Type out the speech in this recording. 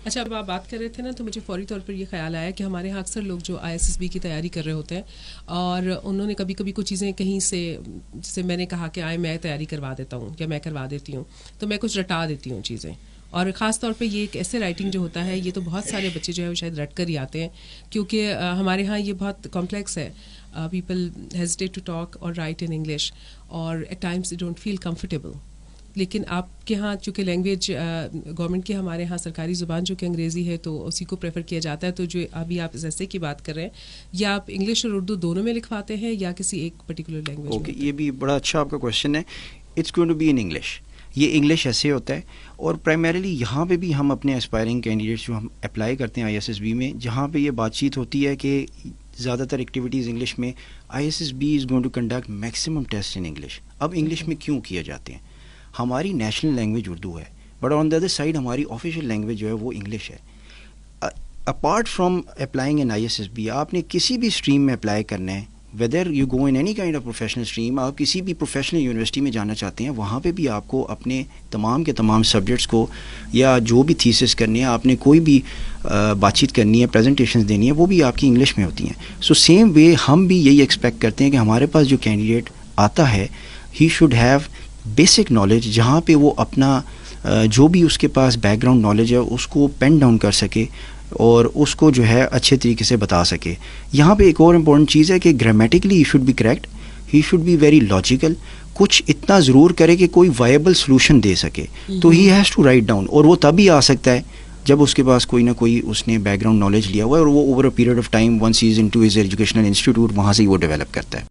اچھا، اب آپ بات کر رہے تھے نا تو مجھے فوری طور پر یہ خیال آیا کہ ہمارے یہاں اکثر لوگ جو ISSB کی تیاری کر رہے ہوتے ہیں اور انہوں نے کبھی کبھی کچھ چیزیں کہیں سے، جیسے میں نے کہا کہ میں تیاری کروا دیتا ہوں یا میں کروا دیتی ہوں، تو میں کچھ رٹا دیتی ہوں چیزیں، اور خاص طور پہ یہ ایک ایسے رائٹنگ جو ہوتا ہے، یہ تو بہت سارے بچے جو ہے وہ شاید رٹ کر ہی آتے ہیں، کیونکہ ہمارے ہاں یہ بہت کمپلیکس ہے. پیپل ہیزیٹیٹ ٹو ٹاک اور رائٹ ان انگلش، اور at times they don't feel comfortable. لیکن آپ کے ہاں چونکہ لینگویج گورنمنٹ کی، ہمارے ہاں سرکاری زبان جو کہ انگریزی ہے تو اسی کو پریفر کیا جاتا ہے. تو جو ابھی آپ ایسے کی بات کر رہے ہیں، یا آپ انگلش اور اردو دونوں میں لکھواتے ہیں یا کسی ایک پرٹیکولر لینگویج میں؟ یہ بھی بڑا اچھا آپ کا کوشچن ہے. It's going to be in English. یہ انگلش ایسے ہوتا ہے، اور پرائمریلی یہاں پہ بھی ہم اپنے اسپائرنگ کینڈیڈیٹس جو ہم اپلائی کرتے ہیں ISSB میں، جہاں پہ یہ بات چیت ہوتی ہے کہ زیادہ تر ایکٹیویٹیز انگلش میں، ISSB is going to conduct maximum test in English. اب انگلش میں کیوں کیے جاتے ہیں؟ ہماری نیشنل لینگویج اردو ہے، but on the other side ہماری آفیشیل لینگویج جو ہے وہ انگلش ہے. Apart from applying in ISSB، آپ نے کسی بھی اسٹریم میں اپلائی کرنا ہے، whether you go in any kind of professional stream, آپ کسی بھی پروفیشنل یونیورسٹی میں جانا چاہتے ہیں، وہاں پہ بھی آپ کو اپنے تمام کے تمام سبجیکٹس کو، یا جو بھی تھیسس کرنی ہے، آپ نے کوئی بھی بات چیت کرنی ہے، پریزنٹیشنز دینی ہے، وہ بھی آپ کی انگلش میں ہوتی ہیں. سو سیم وے ہم بھی یہی ایکسپیکٹ کرتے ہیں کہ ہمارے پاس جو کینڈیڈیٹ آتا ہے، he should have basic knowledge, جہاں پہ وہ اپنا جو بھی اس کے پاس بیک گراؤنڈ نالج ہے اس کو پین ڈاؤن کر سکے اور اس کو جو ہے اچھے طریقے سے بتا سکے. یہاں پہ ایک اور امپورٹنٹ چیز ہے کہ grammatically he should be correct, he should be very logical. کچھ اتنا ضرور کرے کہ کوئی وائبل سلوشن دے سکے. تو he has to write down, اور وہ تبھی آ سکتا ہے جب اس کے پاس کوئی نہ کوئی اس نے بیک گراؤنڈ نالج لیا ہوا ہے، اور وہ over a period of time once he is into his educational institute وہاں سے ہی وہ ڈیولپ کرتا ہے.